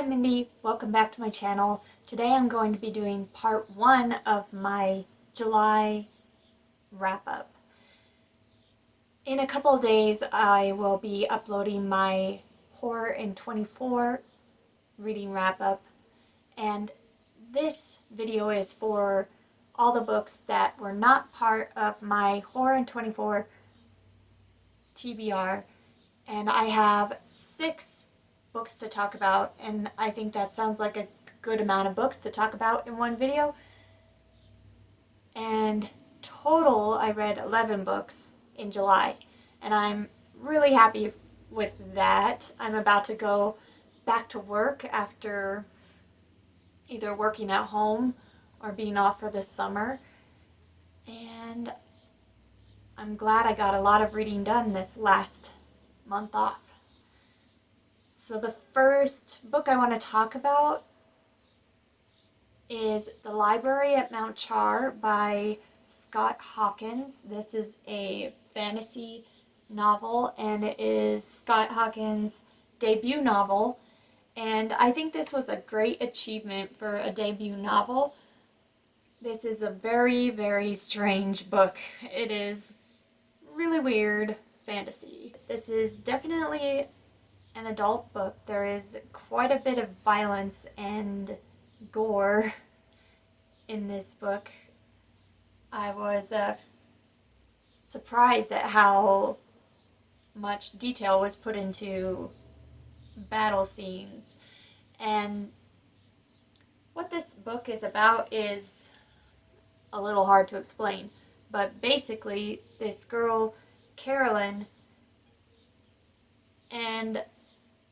I'm Mindy. Welcome back to my channel. Today I'm going to be doing part 1 of my July wrap-up. In a couple of days I will be uploading my Horror in 24 reading wrap-up, and this video is for all the books that were not part of my Horror in 24 TBR, and I have 6 books to talk about, and I think that sounds like a good amount of books to talk about in one video. And total I read 11 books in July, and I'm really happy with that. I'm about to go back to work after either working at home or being off for the summer, and I'm glad I got a lot of reading done this last month off. So the first book I want to talk about is The Library at Mount Char by Scott Hawkins. This is a fantasy novel, and it is Scott Hawkins' debut novel, and I think this was a great achievement for a debut novel. This is a very, very strange book. It is really weird fantasy. This is definitely an adult book. There is quite a bit of violence and gore in this book. I was surprised at how much detail was put into battle scenes. And what this book is about is a little hard to explain, but basically this girl, Carolyn, and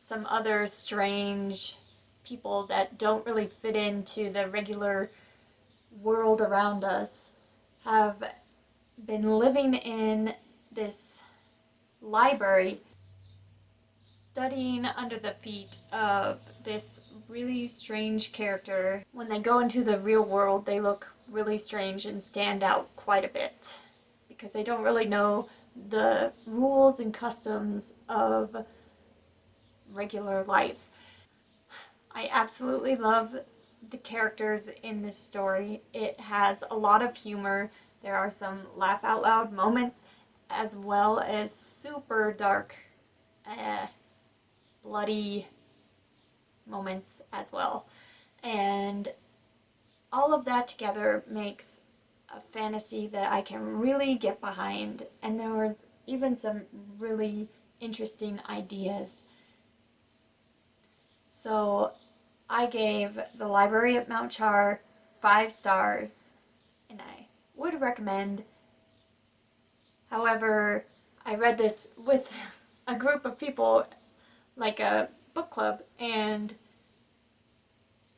some other strange people that don't really fit into the regular world around us have been living in this library, studying under the feet of this really strange character. When they go into the real world, they look really strange and stand out quite a bit because they don't really know the rules and customs of regular life. I absolutely love the characters in this story. It has a lot of humor. There are some laugh out loud moments, as well as super dark, bloody moments as well. And all of that together makes a fantasy that I can really get behind. And there was even some really interesting ideas. So I gave The Library at Mount Char 5 stars, and I would recommend. However, I read this with a group of people, like a book club, and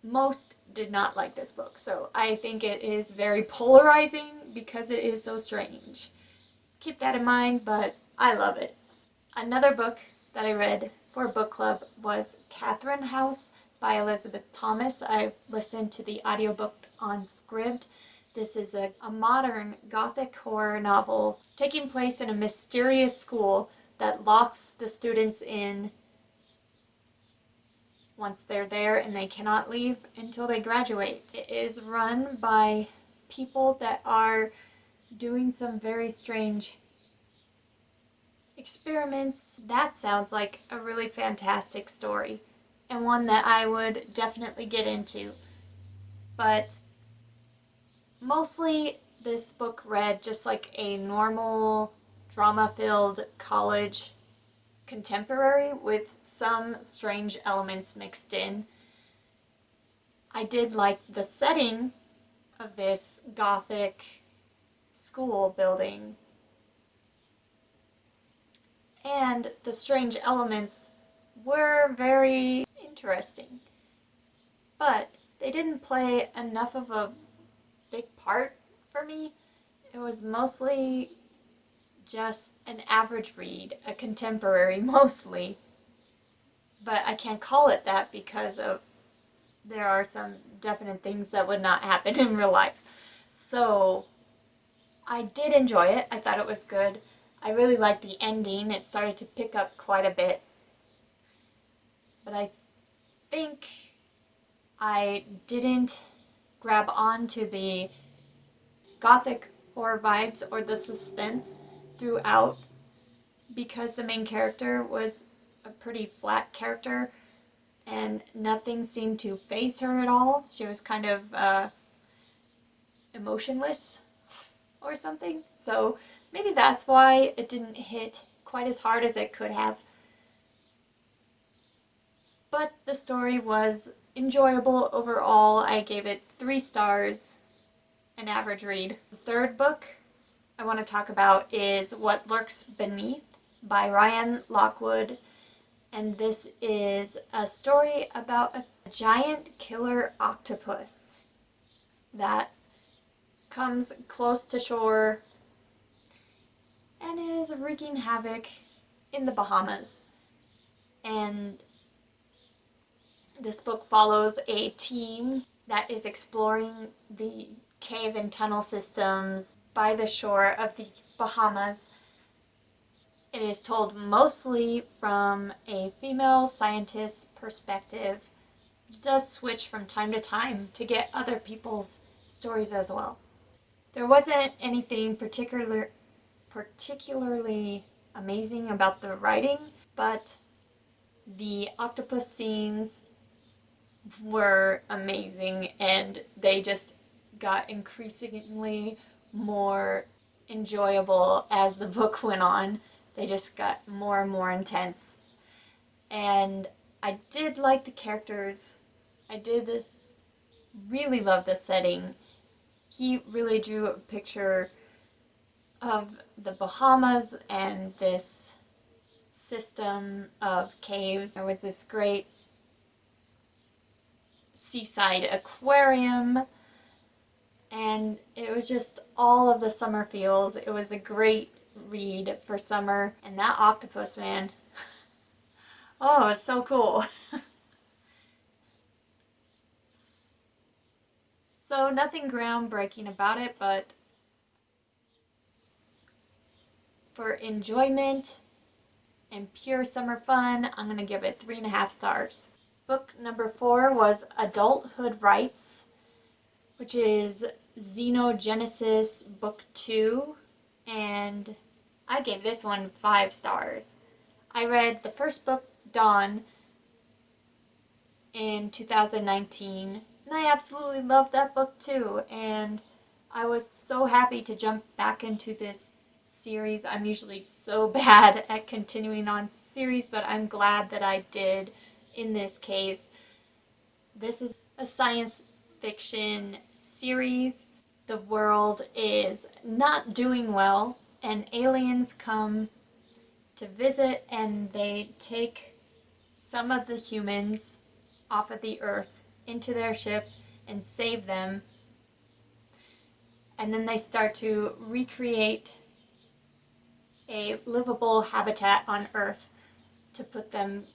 most did not like this book. So I think it is very polarizing because it is so strange. Keep that in mind, but I love it. Another book that I read for book club was Catherine House by Elizabeth Thomas. I listened to the audiobook on Scribd. This is a modern gothic horror novel taking place in a mysterious school that locks the students in once they're there, and they cannot leave until they graduate. It is run by people that are doing some very strange experiments. That sounds like a really fantastic story, and one that I would definitely get into. But mostly this book read just like a normal drama-filled college contemporary with some strange elements mixed in. I did like the setting of this gothic school building, and the strange elements were very interesting, but they didn't play enough of a big part for me. It was mostly just an average read, a contemporary mostly, but I can't call it that because there are some definite things that would not happen in real life. So I did enjoy it. I thought it was good. I really liked the ending. It started to pick up quite a bit, but I think I didn't grab on to the gothic horror vibes or the suspense throughout because the main character was a pretty flat character and nothing seemed to faze her at all. She was kind of emotionless or something. So maybe that's why it didn't hit quite as hard as it could have. But the story was enjoyable overall. I gave it 3 stars, an average read. The third book I want to talk about is What Lurks Beneath by Ryan Lockwood. And this is a story about a giant killer octopus that comes close to shore and is wreaking havoc in the Bahamas. And this book follows a team that is exploring the cave and tunnel systems by the shore of the Bahamas. It is told mostly from a female scientist's perspective. It does switch from time to time to get other people's stories as well. There wasn't anything particularly amazing about the writing, but the octopus scenes were amazing and they just got increasingly more enjoyable as the book went on. They just got more and more intense. And I did like the characters. I did really love the setting. He really drew a picture of the Bahamas and this system of caves. There was this great seaside aquarium, and it was just all of the summer feels. It was a great read for summer, and that octopus, man, oh, it's so cool. So nothing groundbreaking about it, but for enjoyment and pure summer fun, I'm going to give it 3.5 stars. Book number 4 was Adulthood Rights, which is Xenogenesis Book 2, and I gave this one 5 stars. I read the first book, Dawn, in 2019, and I absolutely loved that book too, and I was so happy to jump back into this series. I'm usually so bad at continuing on series, but I'm glad that I did in this case. This is a science fiction series. The world is not doing well, and aliens come to visit, and they take some of the humans off of the earth into their ship and save them. And then they start to recreate a livable habitat on Earth to put them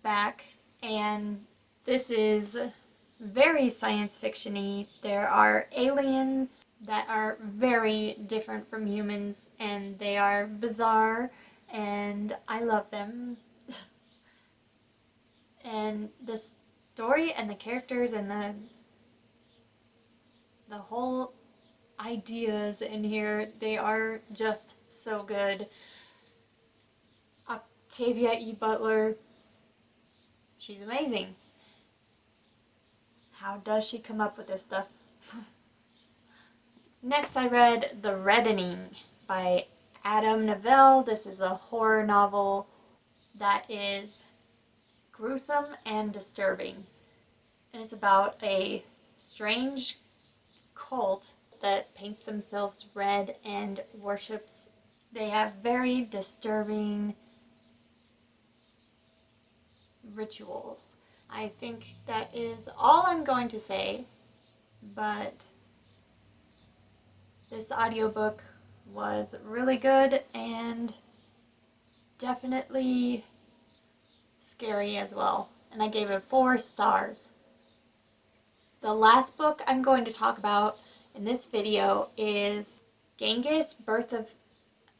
back. And this is very science fiction-y. There are aliens that are very different from humans, and they are bizarre, and I love them. And the story and the characters and the whole ideas in here, they are just so good. Octavia E. Butler, she's amazing. How does she come up with this stuff? Next, I read The Reddening by Adam Novell. This is a horror novel that is gruesome and disturbing. And it's about a strange cult that paints themselves red and worships. They have very disturbing rituals. I think that is all I'm going to say, but this audiobook was really good and definitely scary as well. And I gave it 4 stars. The last book I'm going to talk about in this video is Enghis, Birth of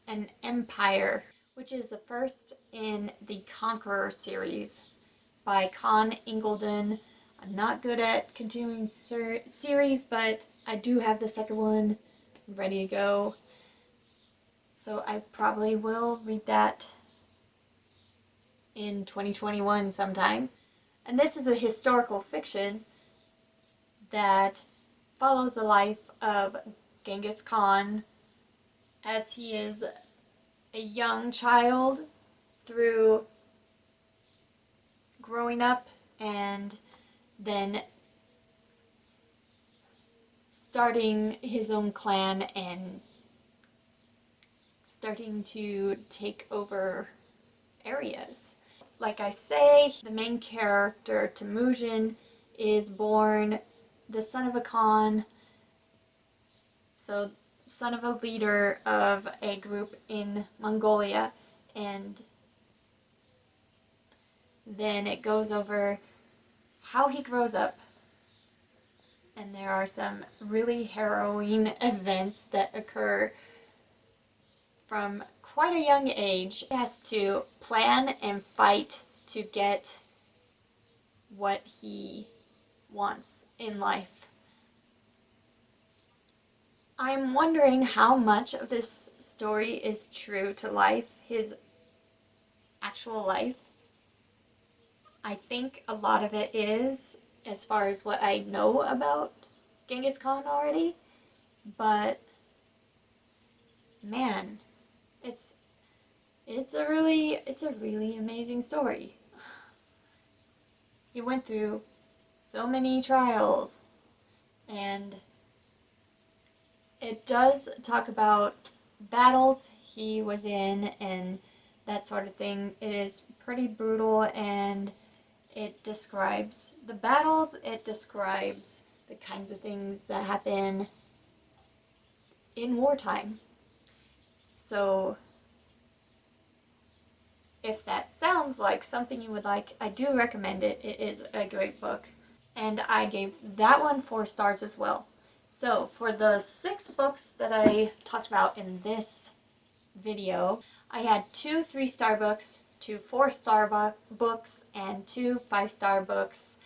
an Empire, which is the first in the Conqueror series. by Con Ingledon. I'm not good at continuing series, but I do have the second one ready to go. So I probably will read that in 2021 sometime. And this is a historical fiction that follows the life of Genghis Khan as he is a young child through growing up and then starting his own clan and starting to take over areas. Like I say, the main character, Temujin, is born the son of a Khan, so son of a leader of a group in Mongolia, and then it goes over how he grows up. And there are some really harrowing events that occur from quite a young age. He has to plan and fight to get what he wants in life. I'm wondering how much of this story is true to life, his actual life. I think a lot of it is, as far as what I know about Genghis Khan already, but man, it's a really amazing story. He went through so many trials, and it does talk about battles he was in and that sort of thing. It is pretty brutal, and it describes the battles, it describes the kinds of things that happen in wartime. So if that sounds like something you would like, I do recommend it. It is a great book. And I gave that one 4 stars as well. So for the 6 books that I talked about in this video, I had 2 3-star books, 2 4-star books, and 2 5-star books,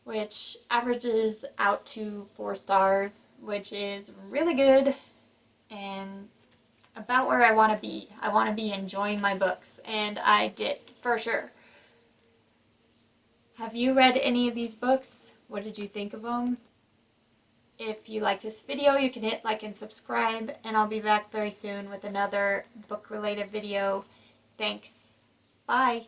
which averages out to 4 stars, which is really good and about where I want to be. I want to be enjoying my books, and I did, for sure. Have you read any of these books? What did you think of them? If you like this video, you can hit like and subscribe, and I'll be back very soon with another book-related video. Thanks. Bye.